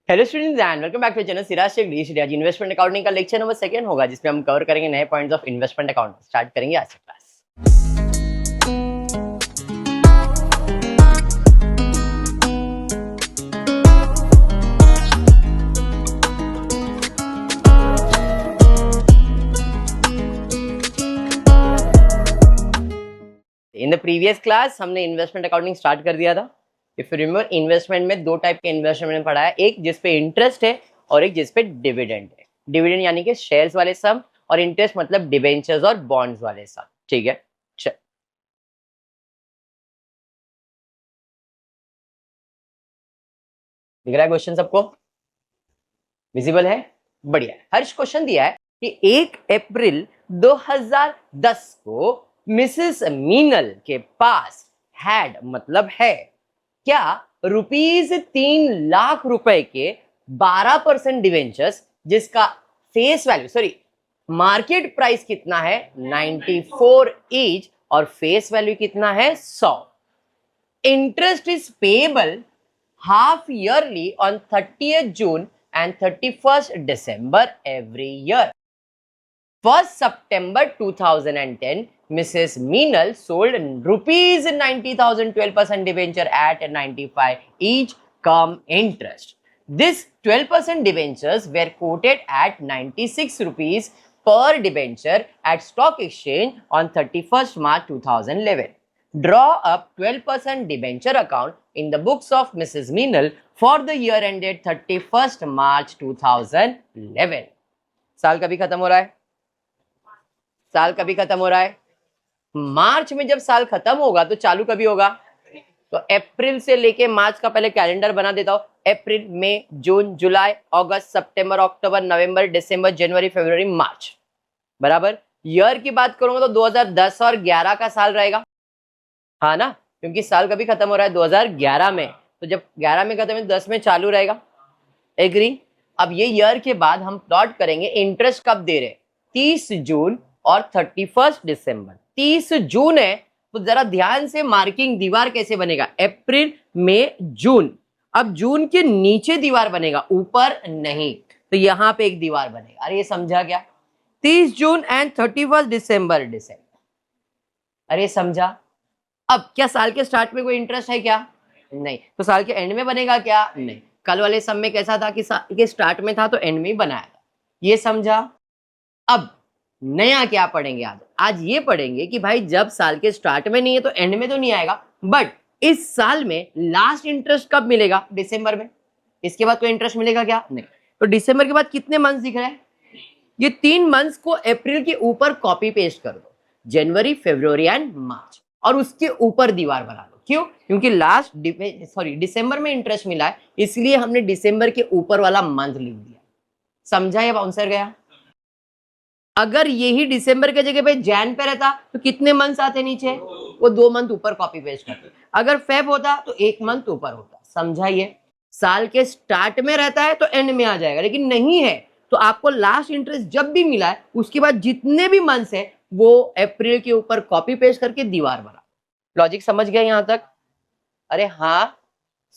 Hello students and welcome back to channel Siraj Shaikh डी आज investment accounting का लेक्चर नंबर 2 होगा, जिसमें हम कवर करेंगे नए points of investment account. Start करेंगे आज से class. In the previous class हमने इन्वेस्टमेंट अकाउंटिंग स्टार्ट कर दिया था। इफ यू रिमेंबर, इन्वेस्टमेंट में दो टाइप के इन्वेस्टमेंट में पढ़ा है, एक जिसपे इंटरेस्ट है और एक जिसपे डिविडेंड है। डिविडेंड यानी कि शेयर्स वाले सम, और इंटरेस्ट मतलब डिबेंचर्स और बॉन्ड्स वाले सम। ठीक है, चल दिख रहा है क्वेश्चन सबको? विजिबल है? बढ़िया। हर्ष क्वेश्चन दिया है कि 1 अप्रैल 2010 को मिसेस मीनल के पास हैड मतलब है क्या ₹3 लाख के 12% डिवेंचर्स, जिसका फेस वैल्यू मार्केट प्राइस कितना है 94 ईच और फेस वैल्यू कितना है 100। Interest is payable half yearly on 30th June and 31st December every year. 1st September 2010, Mrs. Meenal sold rupees 90,000 12% debenture at 95 each cum interest. This 12% debentures were quoted at 96 rupees per debenture at stock exchange on 31st March 2011. Draw up 12% debenture account in the books of Mrs. Meenal for the year ended 31st March 2011. साल कभी खत्म हो रहा है? साल कभी खत्म हो रहा है? मार्च में जब साल खत्म होगा तो चालू कभी होगा? तो अप्रैल से लेके मार्च का पहले कैलेंडर बना देता हूं। अप्रैल, मई, जून, जुलाई, अगस्त, सितंबर, अक्टूबर, नवंबर, दिसंबर, जनवरी, फरवरी, मार्च। बराबर। ईयर की बात करूंगा तो 2010 और 11 का साल रहेगा, हाँ ना, क्योंकि साल कभी खत्म हो रहा है 2011 में, तो जब 11 में खत्म है 10 में चालू रहेगा। एग्री? अब ये ईयर के बाद हम प्लॉट करेंगे इंटरेस्ट कब दे रहे, 30 जून और 31 दिसंबर। 30 जून है तो जरा ध्यान से मार्किंग, दीवार कैसे बनेगा, अप्रैल, मई, जून। अब जून के नीचे दीवार बनेगा, ऊपर नहीं, तो यहां पे एक दीवार बनेगा। अरे ये समझा क्या? 30 जून एंड 31 दिसंबर। अरे समझा? अब क्या साल के स्टार्ट में कोई इंटरेस्ट है क्या? नहीं। तो साल के एंड में बनेगा क्या? नहीं। कल वाले सम में कैसा था कि साल के स्टार्ट में था तो एंड में ही बनाया था। ये समझा? अब नया क्या पढ़ेंगे आज ये पढ़ेंगे कि भाई जब साल के स्टार्ट में नहीं है तो एंड में तो नहीं आएगा, बट इस साल में लास्ट इंटरेस्ट कब मिलेगा? दिसंबर में। इसके बाद कोई इंटरेस्ट मिलेगा क्या? नहीं। तो दिसंबर के बाद कितने मंथ्स दिख रहे हैं? ये 3 मंथ्स को अप्रैल के ऊपर कॉपी पेस्ट कर दो, जनवरी, फरवरी एंड मार्च, और उसके ऊपर दीवार बना लो। क्यों? क्योंकि दिसंबर में इंटरेस्ट मिला है, इसलिए हमने दिसंबर के ऊपर वाला मंथ लिख दिया। समझा? या बाउंसर गया? अगर यही दिसंबर के जगह पे जैन पे रहता तो कितने मंथ्स आते नीचे? वो 2 मंथ ऊपर कॉपी पेस्ट करते। अगर फेब होता तो 1 मंथ ऊपर होता। समझा? ये साल के स्टार्ट में रहता है तो एंड में आ जाएगा, लेकिन नहीं है तो आपको लास्ट इंटरेस्ट जब भी मिला है उसके बाद जितने भी मंथ्स है वो अप्रैल के ऊपर कॉपी पेस्ट करके दीवार बना। लॉजिक समझ गया यहां तक? अरे हाँ,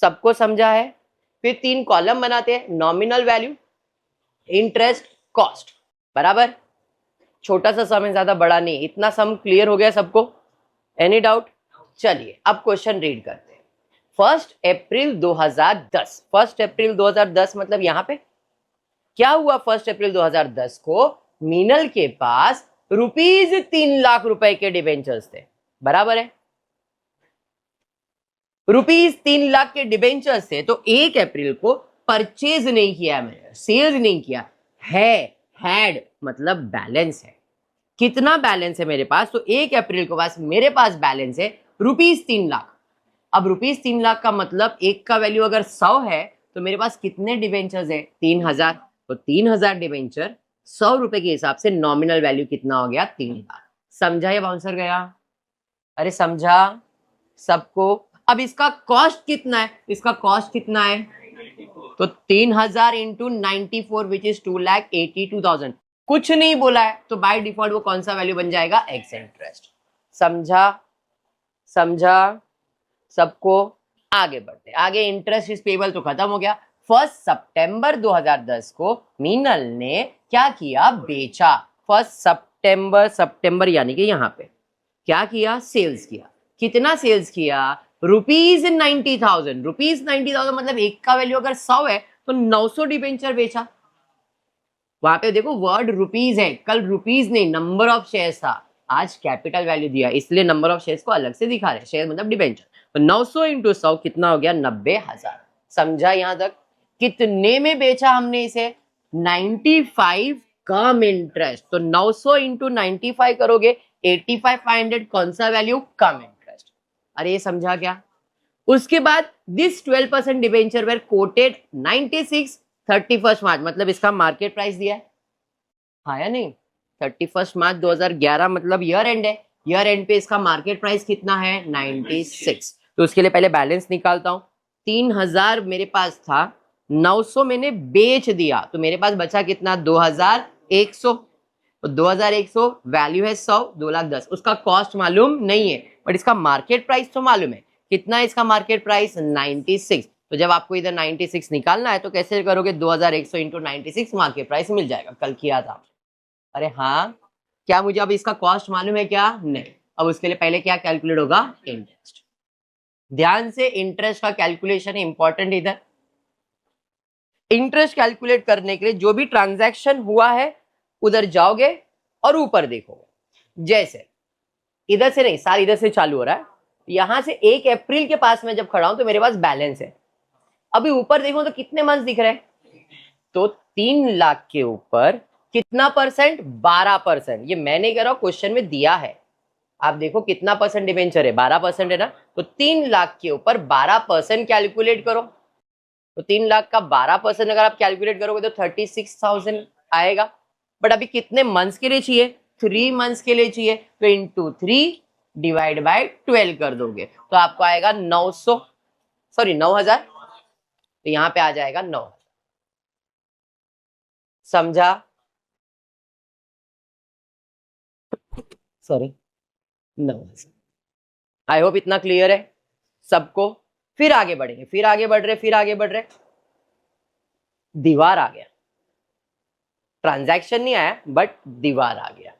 सबको समझा है? फिर 3 कॉलम बनाते हैं, नॉमिनल वैल्यू, इंटरेस्ट, कॉस्ट। बराबर। छोटा सा सम है, ज्यादा बड़ा नहीं। इतना सम क्लियर हो गया सबको? Any doubt? चलिए अब क्वेश्चन रीड करते हैं। 1 अप्रैल 2010। 1 अप्रैल 2010 मतलब यहां पे क्या हुआ? 1 अप्रैल 2010 को मीनल के पास ₹3 लाख के डिबेंचर्स थे। बराबर है? ₹3 लाख के डिबेंचर्स थे, तो 1 अप्रैल को परचेज नहीं किया मैंने, सेल्स नहीं किया है। हैड मतलब बैलेंस है। कितना बैलेंस है मेरे पास? तो 1 अप्रैल को पास मेरे पास बैलेंस है ₹3 लाख। अब ₹3 लाख का मतलब एक का वैल्यू अगर 100 है तो मेरे पास कितने डिबेंचर्स है? 3000। तो 3000 डिबेंचर 100 रुपए के हिसाब से नॉमिनल वैल्यू कितना हो गया? 3 लाख। समझा या बाउंसर गया? अरे समझा सबको? अब इसका कॉस्ट कितना है? इसका कॉस्ट कितना है? तो 3000 इंटू 94 विच इज 2,82,000। कुछ नहीं बोला है तो बाय डिफॉल्ट वो कौन सा वैल्यू बन जाएगा? X interest. समझा? समझा सबको? आगे बढ़ते। आगे इंटरेस्ट इज पेबल तो खत्म हो गया। 1 सितंबर 2010 को मीनल ने क्या किया, बेचा। 1 सितंबर यानी कि यहाँ पे क्या किया, सेल्स किया। कितना सेल्स किया, ₹90,000। ₹90,000 मतलब एक का वैल्यू अगर 100 है तो 900 डिबेंचर बेचा। वहां पे देखो वर्ड रुपीज है, कल रुपीज नहीं नंबर ऑफ शेयर्स था, आज कैपिटल वैल्यू दिया इसलिए नंबर ऑफ शेयर्स को अलग से दिखा रहे हैं। शेयर मतलब डिबेंचर। तो 900 इंटू 100 कितना हो गया, 90,000। समझा यहां तक। कितने में बेचा हमने इसे, 95 कम इंटरेस्ट। तो 900 इंटू 95 करोगे 85,500 कौन सा वैल्यू, कम इंटरेस्ट। अरे ये समझा क्या। उसके बाद दिस 12% डिबेंचर वेर कोटेड 96 31 मार्च, मतलब इसका मार्केट प्राइस दिया है, हाँ या नहीं। 31 मार्च 2011 मतलब ईयर एंड है, ईयर एंड पे इसका मार्केट प्राइस कितना है, 96। तो उसके लिए पहले बैलेंस निकालता हूं। 3000 मेरे पास था, 900 मैंने बेच दिया तो मेरे पास बचा कितना, 2100। तो 2100 वैल्यू है 100, 2,10,000। उसका कॉस्ट मालूम नहीं है बट इसका मार्केट प्राइस तो मालूम है। कितना है इसका मार्केट प्राइस, 96। तो जब आपको इधर 96 निकालना है तो कैसे करोगे, 2100 इंटू 96 मार्केट प्राइस मिल जाएगा, कल किया था। अरे हाँ, क्या मुझे अब इसका कॉस्ट मालूम है क्या, नहीं। अब उसके लिए पहले क्या कैलकुलेट होगा, इंटरेस्ट। ध्यान से, इंटरेस्ट का कैलकुलेशन इंपॉर्टेंट इधर। इंटरेस्ट कैलकुलेट करने के लिए जो भी ट्रांजैक्शन हुआ है उधर जाओगे और ऊपर देखोगे। जैसे इधर से नहीं, सार इधर से चालू हो रहा है, यहां से 1 अप्रैल के पास में जब खड़ा हूं तो मेरे पास बैलेंस है। अभी ऊपर देखो तो कितने मंथ दिख रहे हैं, तो 3 लाख के ऊपर कितना परसेंट, 12%। ये मैं नहीं कह रहा हूं, क्वेश्चन में दिया है। आप देखो कितना परसेंट डिबेंचर है, 12% है ना। तो 3 लाख के ऊपर 12% कैलकुलेट करो। तो 3 लाख का 12% अगर आप कैलकुलेट करोगे तो 36,000 आएगा। बट अभी कितने मंथ्स के लिए चाहिए, 3 मंथ्स के लिए चाहिए। तो इंटू 3 डिवाइड बाय 12 कर दोगे तो आपको आएगा 9,000। तो यहां पे आ जाएगा 9,000। समझा, सॉरी 9,000। आई होप इतना क्लियर है सबको। फिर आगे बढ़ेंगे, फिर आगे बढ़ रहे, फिर आगे बढ़ रहे। दीवार आ गया, ट्रांजैक्शन नहीं आया बट दीवार आ गया।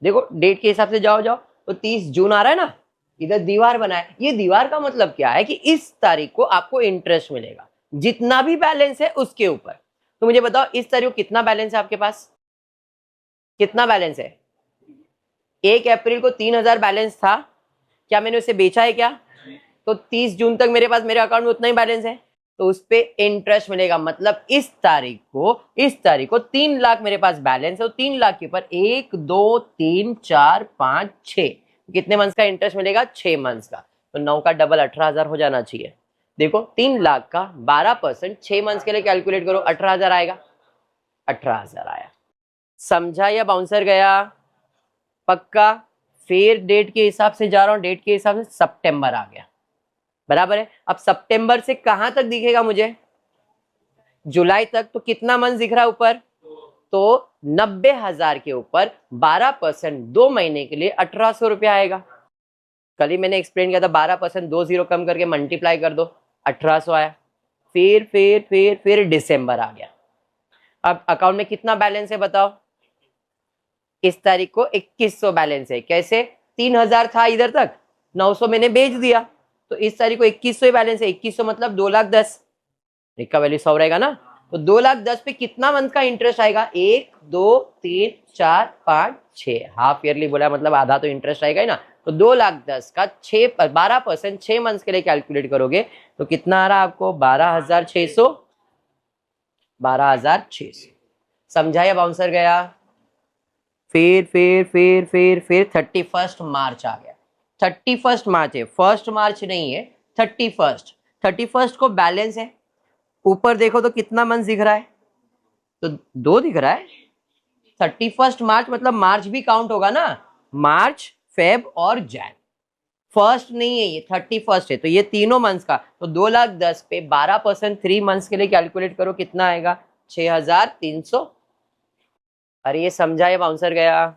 देखो डेट के हिसाब से जाओ तो 30 जून आ रहा है ना, इधर दीवार बना है। ये दीवार का मतलब क्या है कि इस तारीख को आपको इंटरेस्ट मिलेगा जितना भी बैलेंस है उसके ऊपर। तो मुझे बताओ इस तारीख को कितना बैलेंस है आपके पास, कितना बैलेंस है। 1 अप्रैल को 3,000 बैलेंस था, क्या मैंने उसे बेचा है क्या, तो 30 जून तक मेरे पास मेरे अकाउंट में उतना ही बैलेंस है, तो उस पे इंटरेस्ट मिलेगा। मतलब इस तारीख को 3 लाख मेरे पास बैलेंस है, तो 3 लाख के ऊपर 1 2 3 4 5 6 कितने मंथ्स का इंटरेस्ट मिलेगा, 6 मंथ्स का। तो 9 का डबल 18,000 हो जाना चाहिए। देखो 3 लाख का 12% 6 मंथ्स के लिए कैलकुलेट करो, 18,000 आएगा। 18,000 आया। समझा या बाउंसर गया, पक्का। फिर डेट के हिसाब से जा रहा हूं, डेट के हिसाब से सितंबर आ गया, बराबर है। अब सितंबर से कहां तक दिखेगा मुझे, जुलाई तक। तो कितना मंथ दिख रहा है ऊपर, तो 90,000 के ऊपर 12% 2 महीने के लिए 1,800 रुपया आएगा। कल ही मैंने एक्सप्लेन किया था, 12% 2 जीरो कम करके मल्टीप्लाई कर दो, 1,800 आया। फिर दिसंबर आ गया। अब अकाउंट में कितना बैलेंस है बताओ, इस तारीख को 2100 बैलेंस है। कैसे, 3,000 था इधर तक, 900 मैंने बेच दिया, तो इस तारीख को 2100 ही बैलेंस है। 2100 मतलब 2,10,000, एक का वैल्यू 100 रहेगा ना। तो 2,10,000 पे कितना मंथ का इंटरेस्ट आएगा, 1 2 3 4 5 6, हाफ ईयरली बोला मतलब आधा तो इंटरेस्ट आएगा ही ना। तो 2,10,000 का 12% 6 मंथ के लिए कैलकुलेट करोगे तो कितना आ रहा है आपको, 12,600। 12,600। समझा या बाउंसर गया। फिर 31 मार्च आ गया। 31 मार्च है, 1 मार्च नहीं है, 31 को बैलेंस है। ऊपर देखो तो कितना मंथ दिख रहा है, तो 2 दिख रहा है। 31 मार्च मतलब मार्च भी काउंट होगा ना, मार्च फेब और जैन। फर्स्ट नहीं है ये, 31 है, तो ये तीनों मंथ्स का। तो 2,10,000 पे 12% 3 मंथ्स के लिए कैलकुलेट करो, कितना आएगा, 6,300। अरे ये समझा या बाउंसर गया,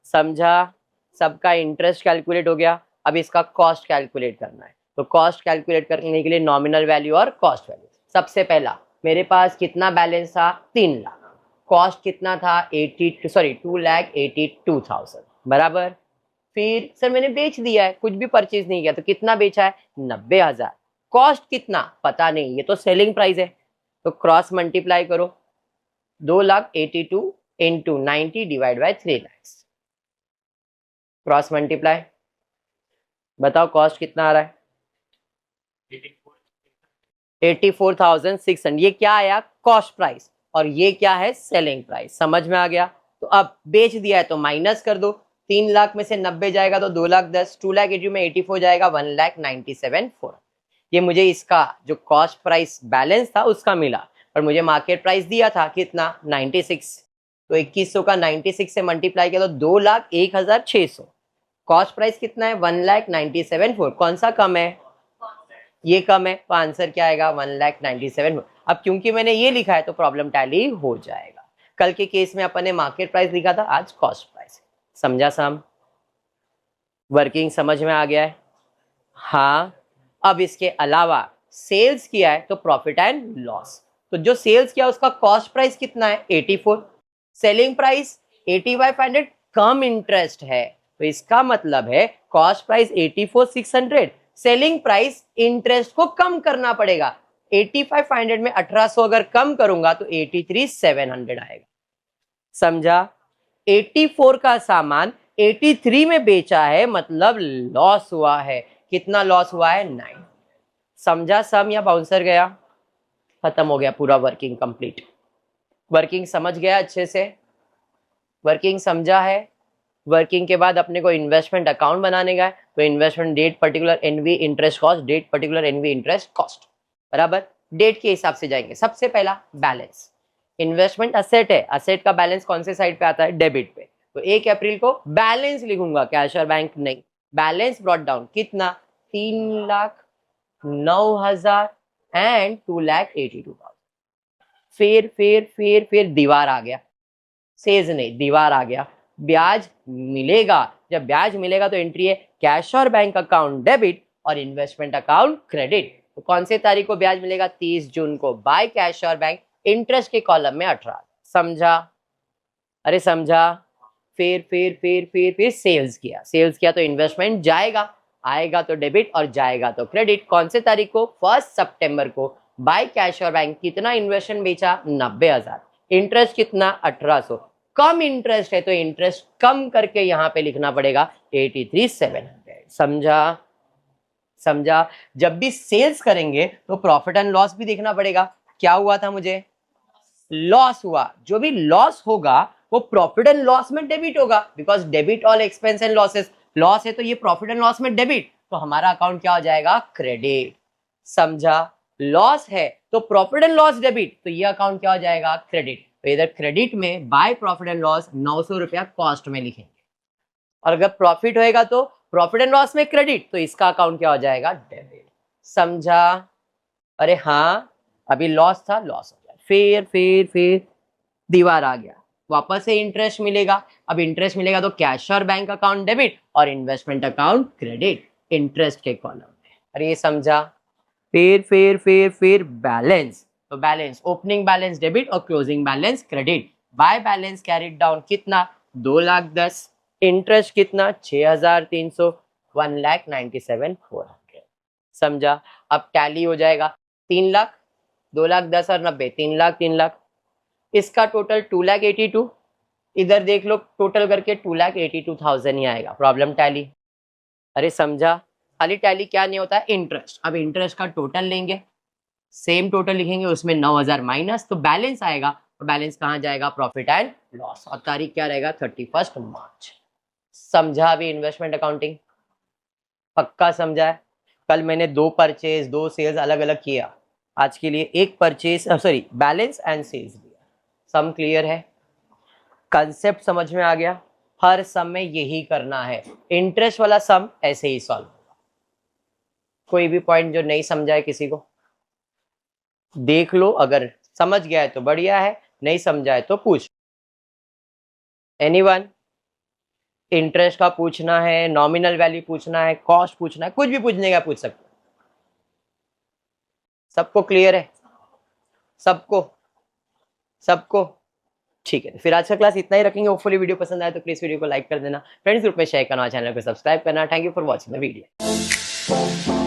समझा। सबका इंटरेस्ट कैलकुलेट हो गया। अब इसका कॉस्ट कैलकुलेट करना है, तो कॉस्ट कैलकुलेट करने के लिए नॉमिनल वैल्यू और कॉस्ट वैल्यू। सबसे पहला मेरे पास कितना बैलेंस था, 3 लाख। कॉस्ट कितना था, 2,82,000 बराबर। फिर सर मैंने बेच दिया है, कुछ भी परचेज नहीं किया, तो कितना बेचा है, 90,000। कॉस्ट कितना पता नहीं, ये तो सेलिंग प्राइस है, तो क्रॉस मल्टीप्लाई करो, 2,82,000 into 90 divide by 3 lakh, cross multiply, बताओ कॉस्ट कितना आ रहा है, 84,600। ये क्या आया, कॉस्ट प्राइस, और ये क्या है, सेलिंग प्राइस। समझ में आ गया। तो अब बेच दिया है तो माइनस कर दो, 3 लाख में से 90 जाएगा तो 2,10,000, 2,80,000 में 84 जाएगा, 1,97,400। ये मुझे इसका जो कॉस्ट प्राइस बैलेंस था उसका मिला, और मुझे मार्केट प्राइस दिया था कितना, 96। तो 2100 का 96 से मल्टीप्लाई किया तो 2,01,600। कॉस्ट प्राइस कितना है, 1,97,400। कौन सा कम है, ये कम है, तो आंसर क्या आएगा, 1,97,400। अब क्योंकि मैंने ये लिखा है तो प्रॉब्लम टैली हो जाएगा। कल के केस में अपन ने मार्केट प्राइस लिखा था, आज कॉस्ट प्राइस। समझा सम, वर्किंग समझ में आ गया है। हाँ, अब इसके अलावा सेल्स किया है तो प्रॉफिट एंड लॉस। तो जो सेल्स किया उसका कॉस्ट प्राइस कितना है, 84, सेलिंग प्राइस 85,500, कम इंटरेस्ट है, तो इसका मतलब है cost price 84,600, selling price interest को कम करना पड़ेगा। 85,500 में 1,800 अगर कम करूंगा तो 83,700 आएगा। समझा, 84 का सामान 83 में बेचा है, मतलब लॉस हुआ है। कितना लॉस हुआ है, 9। समझा सम, या बाउंसर गया, खत्म हो गया पूरा वर्किंग कंप्लीट। वर्किंग समझ गया अच्छे से, वर्किंग समझा है। वर्किंग के बाद अपने को इन्वेस्टमेंट अकाउंट बनाने का है, तो investment date particular NV interest cost, date particular NV interest cost बराबर, डेट के हिसाब से जाएंगे। सबसे पहला बैलेंस, इन्वेस्टमेंट असेट है, असेट का बैलेंस कौन से साइड पे आता है, डेबिट पे, तो 1 अप्रैल को बैलेंस लिखूंगा, कैश और बैंक नहीं। बैलेंस ब्रॉट डाउन कितना, 3,09,000 एंड 2,82,000। फिर दीवार आ गया, सेज नहीं, दीवार आ गया। ब्याज मिलेगा, जब ब्याज मिलेगा तो एंट्री है कैश और बैंक अकाउंट डेबिट और इन्वेस्टमेंट अकाउंट क्रेडिट। तो कौन से तारीख को ब्याज मिलेगा, 30 जून को, बाय कैश और बैंक, इंटरेस्ट के कॉलम में 18। समझा, अरे समझा। फिर सेल्स किया, सेल्स किया तो इन्वेस्टमेंट जाएगा, आएगा तो डेबिट और जाएगा तो क्रेडिट। कौन से तारीख को, 1 सितंबर को, बाय कैश और बैंक, कितना इन्वेस्टमेंट बेचा, 90,000, इंटरेस्ट कितना, 1,800, कम इंटरेस्ट है तो इंटरेस्ट कम करके यहां पे लिखना पड़ेगा 83,700। समझा, समझा। जब भी सेल्स करेंगे तो प्रॉफिट एंड लॉस भी देखना पड़ेगा। क्या हुआ था, मुझे लॉस हुआ, जो भी लॉस होगा वो प्रॉफिट एंड लॉस में डेबिट होगा, because debit all expense and losses, loss है तो ये प्रॉफिट एंड लॉस में डेबिट, तो हमारा अकाउंट क्या हो जाएगा, क्रेडिट। समझा, लॉस है तो प्रॉफिट एंड लॉस डेबिट, तो ये अकाउंट क्या हो जाएगा, क्रेडिट। तो इधर क्रेडिट में बाय प्रॉफिट एंड लॉस 900 रुपया कॉस्ट में लिखेंगे, और अगर प्रॉफिट होएगा तो प्रॉफिट एंड लॉस में क्रेडिट, तो इसका अकाउंट क्या हो जाएगा, डेबिट। समझा, अरे हाँ, अभी लॉस था, लॉस हो गया। फिर दीवार आ गया, वापस से इंटरेस्ट मिलेगा। अब इंटरेस्ट मिलेगा तो कैश और बैंक अकाउंट डेबिट और इन्वेस्टमेंट अकाउंट क्रेडिट, इंटरेस्ट के कॉलम में। अरे ये समझा। फिर बैलेंस, तो बैलेंस, ओपनिंग बैलेंस डेबिट और closing balance credit. By balance carried down कितना, 2,10,000, इंटरेस्ट कितना, 6,300, 1,97,400। समझा, अब टैली हो जाएगा, 3 लाख, 2,10,000 और 90, 3 लाख 3 लाख, इसका टोटल 2,82,000। इधर देख लो टोटल करके 2,82,000 ही आएगा, प्रॉब्लम टैली। अरे समझा, खाली टैली क्या नहीं होता है, इंटरेस्ट। अब इंटरेस्ट का टोटल लेंगे, सेम टोटल लिखेंगे, उसमें 9,000 माइनस, तो बैलेंस आएगा, और बैलेंस कहाँ जाएगा, प्रॉफिट एंड लॉस, और तारीख क्या रहेगा, 31 मार्च। समझा अभी इन्वेस्टमेंट अकाउंटिंग, पक्का समझा है। कल मैंने 2 परचेज 2 सेल्स अलग अलग किया, आज के लिए 1 purchase, sorry, balance and sales दिया। सम क्लियर है, कंसेप्ट समझ में आ गया। हर सम में यही करना है, इंटरेस्ट वाला सम ऐसे ही सॉल्व होगा। कोई भी पॉइंट जो नहीं समझा है किसी को देख लो, अगर समझ गया है तो बढ़िया है, नहीं समझा है तो पूछ। एनीवन, इंटरेस्ट का पूछना है, नॉमिनल वैल्यू पूछना है, कॉस्ट पूछना है, कुछ भी पूछने का पूछ सकते, सबको क्लियर है। सबको सबको ठीक है, फिर आज का क्लास इतना ही रखेंगे। होपफुली वीडियो पसंद आए तो प्लीज वीडियो को लाइक कर देना, फ्रेंड्स ग्रुप में शेयर करना, चैनल को सब्सक्राइब करना। Thank you for watching the video.